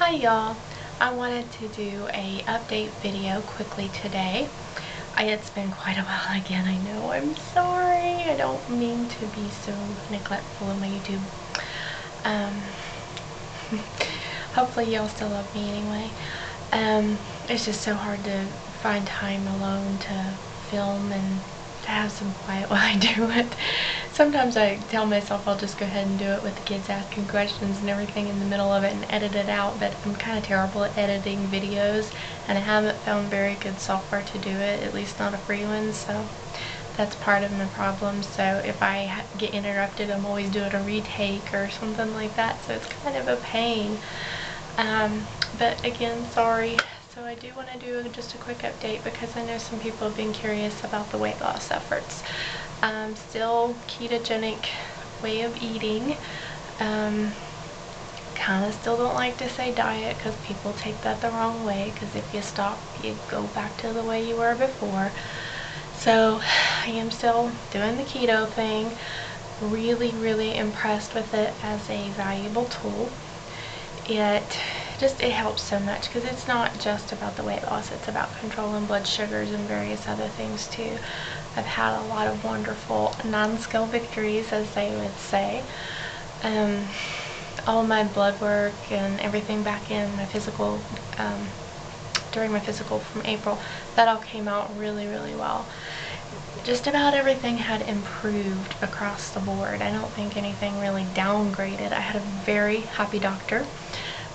Hi y'all, I wanted to do a update video quickly today. It's been quite a while again, I know, I'm sorry. I don't mean to be so neglectful of my YouTube. Hopefully y'all still love me anyway. It's just so hard to find time alone to film and to have some quiet while I do it. Sometimes I tell myself I'll just go ahead and do it with the kids asking questions and everything in the middle of it and edit it out, but I'm kind of terrible at editing videos and I haven't found very good software to do it, at least not a free one, so that's part of my problem. So if I get interrupted, I'm always doing a retake or something like that, so it's kind of a pain. But again, sorry. So I do want to do just a quick update because I know some people have been curious about the weight loss efforts. Still ketogenic way of eating. Kind of still don't like to say diet because people take that the wrong way, because if you stop, you go back to the way you were before. So I am still doing the keto thing. Really impressed with it as a valuable tool. It helps so much because it's not just about the weight loss, it's about controlling blood sugars and various other things too. I've had a lot of wonderful non-scale victories, as they would say. All my blood work and everything back in my physical, during my physical from April, that all came out really well. Just about everything had improved across the board. I don't think anything really downgraded. I had a very happy doctor.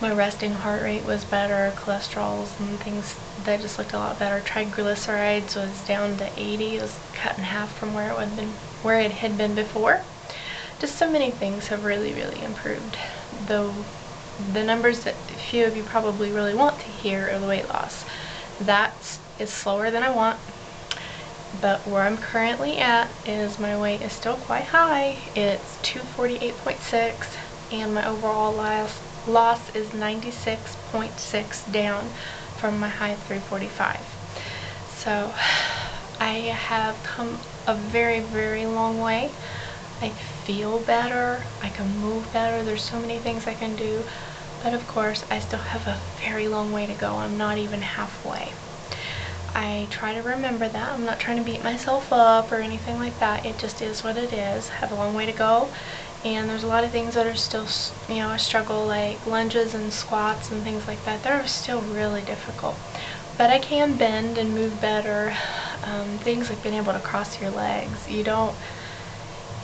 My resting heart rate was better, cholesterols and things that just looked a lot better. Triglycerides was down to 80. It was cut in half from where it had been before. Just so many things have really improved. Though the numbers that few of you probably really want to hear are the weight loss. That is slower than I want. But where I'm currently at is my weight is still quite high. It's 248.6 and my overall loss is 96.6 down from my high 345. So I have come a very long way. I feel better, I can move better, there's so many things I can do, but of course I still have a very long way to go. I'm not even halfway. I try to remember that. I'm not trying to beat myself up or anything like that. It just is what it is. I have a long way to go, and there's a lot of things that are still, a struggle, like lunges and squats and things like that. They're still really difficult. But I can bend and move better. Things like being able to cross your legs.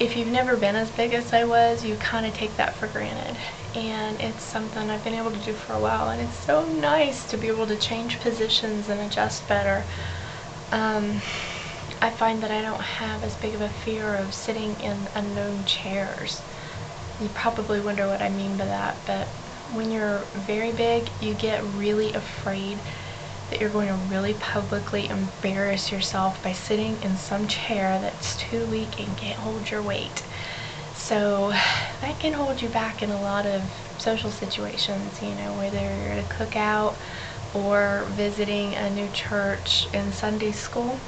If you've never been as big as I was, you kind of take that for granted. And it's something I've been able to do for a while, and it's so nice to be able to change positions and adjust better. I find that I don't have as big of a fear of sitting in unknown chairs. You probably wonder what I mean by that, but when you're very big, you get really afraid that you're going to really publicly embarrass yourself by sitting in some chair that's too weak and can't hold your weight. So that can hold you back in a lot of social situations, whether you're at a cookout or visiting a new church in Sunday school.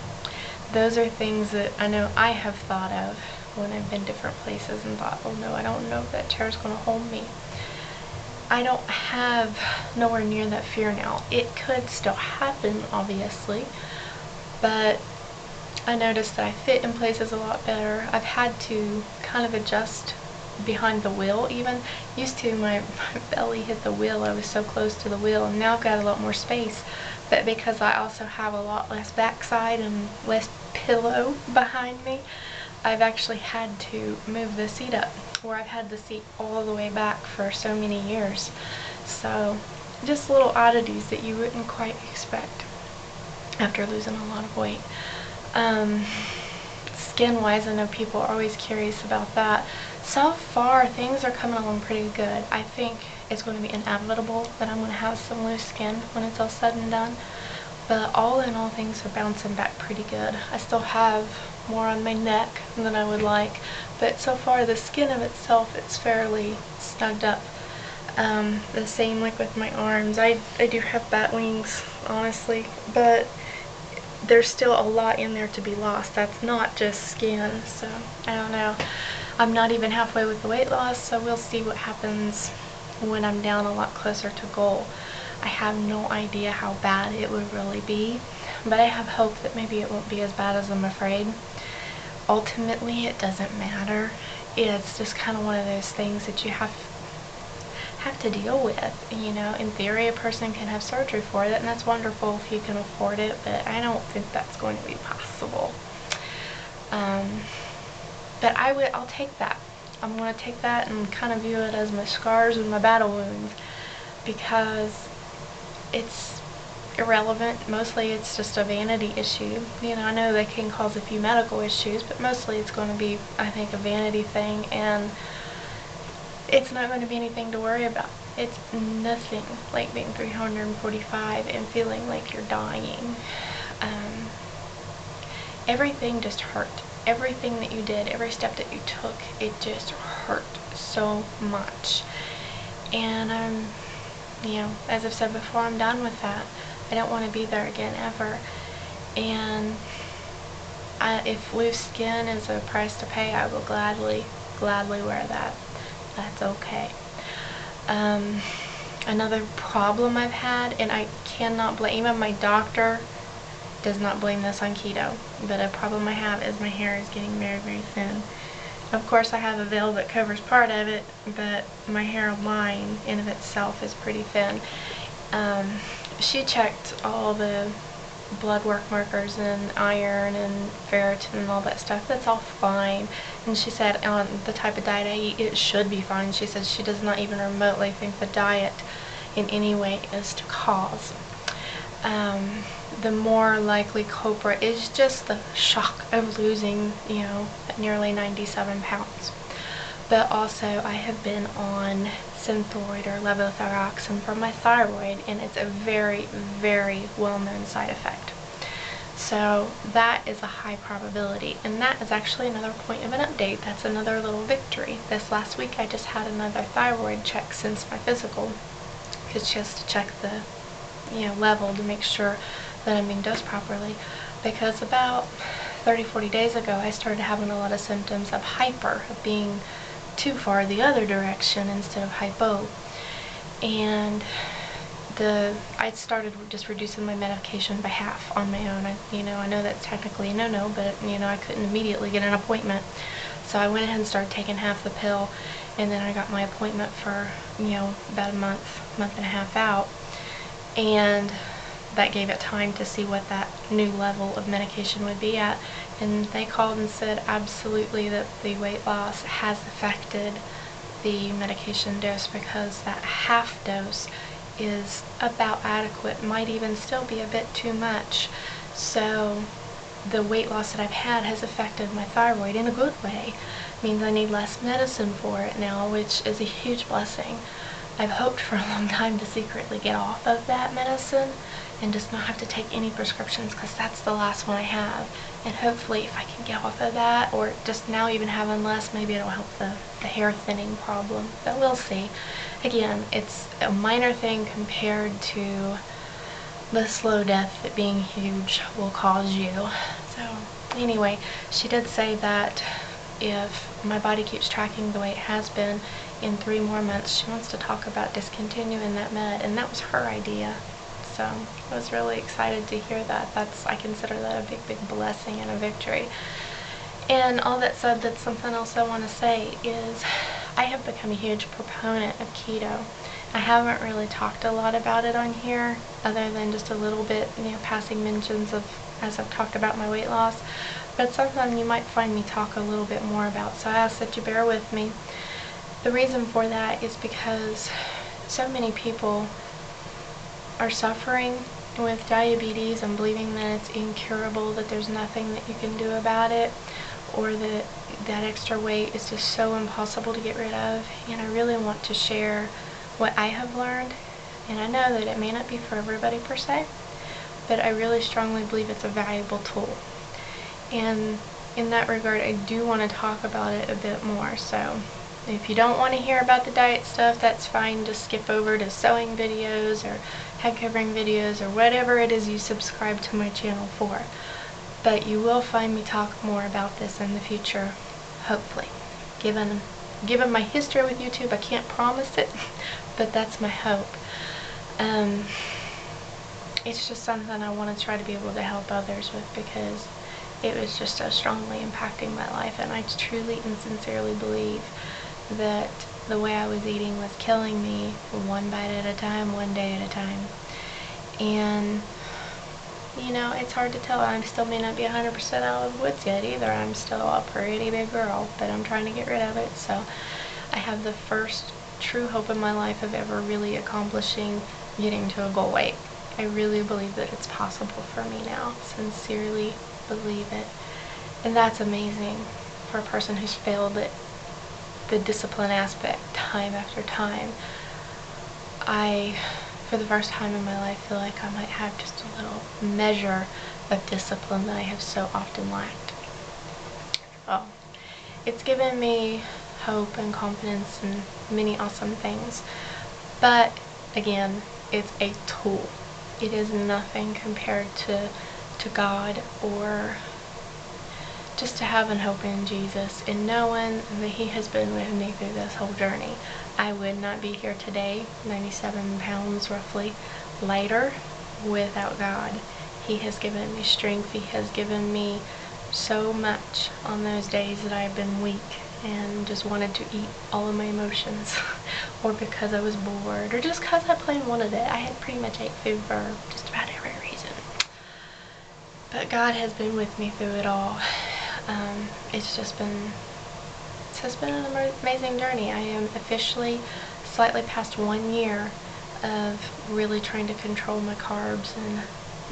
Those are things that I know I have thought of when I've been different places and thought, oh no, I don't know if that chair's going to hold me. I don't have nowhere near that fear now. It could still happen, obviously, but I noticed that I fit in places a lot better. I've had to kind of adjust behind the wheel even. Used to, my belly hit the wheel. I was so close to the wheel, and now I've got a lot more space. But because I also have a lot less backside and less pillow behind me, I've actually had to move the seat up, where I've had the seat all the way back for so many years. So just little oddities that you wouldn't quite expect after losing a lot of weight. Skin wise, I know people are always curious about that. So far things are coming along pretty good. I think it's going to be inevitable that I'm going to have some loose skin when it's all said and done, but all in all, things are bouncing back pretty good. I still have more on my neck than I would like, but so far the skin of itself, it's fairly snugged up. The same like with my arms. I do have bat wings, honestly, but there's still a lot in there to be lost. That's not just skin, so I don't know. I'm not even halfway with the weight loss, so we'll see what happens when I'm down a lot closer to goal. I have no idea how bad it would really be, but I have hope that maybe it won't be as bad as I'm afraid. Ultimately, it doesn't matter. It's just kind of one of those things that you have to deal with. You know, in theory, a person can have surgery for it, and that's wonderful if you can afford it, but I don't think that's going to be possible. But I'll take that. I'm going to take that and kind of view it as my scars and my battle wounds, because it's irrelevant. Mostly it's just a vanity issue. You know, I know they can cause a few medical issues, but mostly it's going to be, I think, a vanity thing, and it's not going to be anything to worry about. It's nothing like being 345 and feeling like you're dying. Everything just hurt. Everything that you did, every step that you took, it just hurt so much. And you know, as I've said before, I'm done with that. I don't want to be there again ever. And if loose skin is a price to pay, I will gladly wear that. That's okay. Another problem I've had, and I cannot blame, even my doctor does not blame this on keto, but a problem I have is my hair is getting very, very thin. Of course, I have a veil that covers part of it, but my hairline in of itself is pretty thin. She checked all the blood work markers and iron and ferritin and all that stuff. That's all fine. And she said on the type of diet I eat, it should be fine. She says she does not even remotely think the diet in any way is to cause. The more likely culprit is just the shock of losing, you know, nearly 97 pounds. But also I have been on Synthroid or levothyroxine for my thyroid, and it's a very, very well-known side effect. So that is a high probability, and that is actually another point of an update. That's another little victory. This last week I just had another thyroid check since my physical, because she has to check the, you know, level to make sure that I'm being dosed properly, because about 30-40 days ago I started having a lot of symptoms of hyper, of being too far the other direction instead of hypo. And I started just reducing my medication by half on my own. I know that's technically a no-no, but you know, I couldn't immediately get an appointment, so I went ahead and started taking half the pill, and then I got my appointment for, you know, about a month and a half out, and that gave it time to see what that new level of medication would be at. And they called and said absolutely that the weight loss has affected the medication dose, because that half dose is about adequate, might even still be a bit too much. So the weight loss that I've had has affected my thyroid in a good way. It means I need less medicine for it now, which is a huge blessing. I've hoped for a long time to secretly get off of that medicine and just not have to take any prescriptions, because that's the last one I have. And hopefully if I can get off of that, or just now even having less, maybe it'll help the hair thinning problem. But we'll see. Again, it's a minor thing compared to the slow death that being huge will cause you. So anyway, she did say that if my body keeps tracking the way it has been, in 3 more months she wants to talk about discontinuing that med, and that was her idea. So I was really excited to hear that. I consider that a big, big blessing and a victory. And all that said, that's something else I want to say is I have become a huge proponent of keto. I haven't really talked a lot about it on here, other than just a little bit, you know, passing mentions of as I've talked about my weight loss. But it's something you might find me talk a little bit more about, so I ask that you bear with me. The reason for that is because so many people are suffering with diabetes and believing that it's incurable, that there's nothing that you can do about it, or that that extra weight is just so impossible to get rid of. And I really want to share what I have learned, and I know that it may not be for everybody per se, but I really strongly believe it's a valuable tool. And in that regard, I do want to talk about it a bit more. So if you don't want to hear about the diet stuff, that's fine. Just skip over to sewing videos or head covering videos or whatever it is you subscribe to my channel for. But you will find me talk more about this in the future, hopefully. Given my history with YouTube, I can't promise it, but that's my hope. It's just something I want to try to be able to help others with, because it was just so strongly impacting my life, and I truly and sincerely believe that the way I was eating was killing me, one bite at a time, one day at a time. And you know, it's hard to tell. I still may not be 100% out of the woods yet either. I'm still a pretty big girl, but I'm trying to get rid of it. So I have the first true hope in my life of ever really accomplishing getting to a goal weight. I really believe that it's possible for me now. Sincerely believe it. And that's amazing for a person who's failed at the discipline aspect time after time. I, for the first time in my life, feel like I might have just a little measure of discipline that I have so often lacked. Oh, it's given me hope and confidence and many awesome things. But again, it's a tool. It is nothing compared to God, or just to having hope in Jesus and knowing that He has been with me through this whole journey. I would not be here today, 97 pounds roughly lighter, without God. He has given me strength. He has given me so much on those days that I've been weak and just wanted to eat all of my emotions, or because I was bored, or just because I plain wanted it. I had pretty much ate food for just about every reason. But God has been with me through it all. It's just been an amazing journey. I am officially slightly past 1 year of really trying to control my carbs and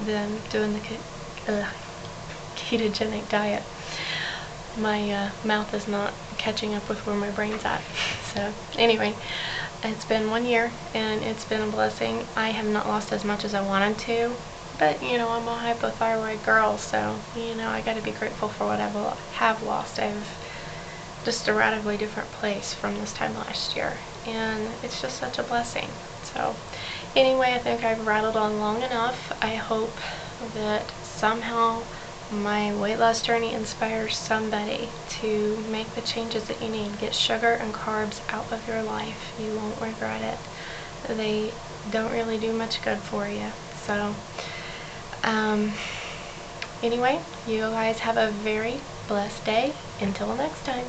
then doing the ketogenic diet. My mouth is not catching up with where my brain's at. So anyway, it's been 1 year and it's been a blessing. I have not lost as much as I wanted to, but you know, I'm a hypothyroid girl, so you know, I got to be grateful for what I have lost. I've just a radically different place from this time last year, and it's just such a blessing. So anyway, I think I've rattled on long enough. I hope that somehow my weight loss journey inspires somebody to make the changes that you need. Get sugar and carbs out of your life. You won't regret it. They don't really do much good for you. So anyway, you guys have a very blessed day. Until next time.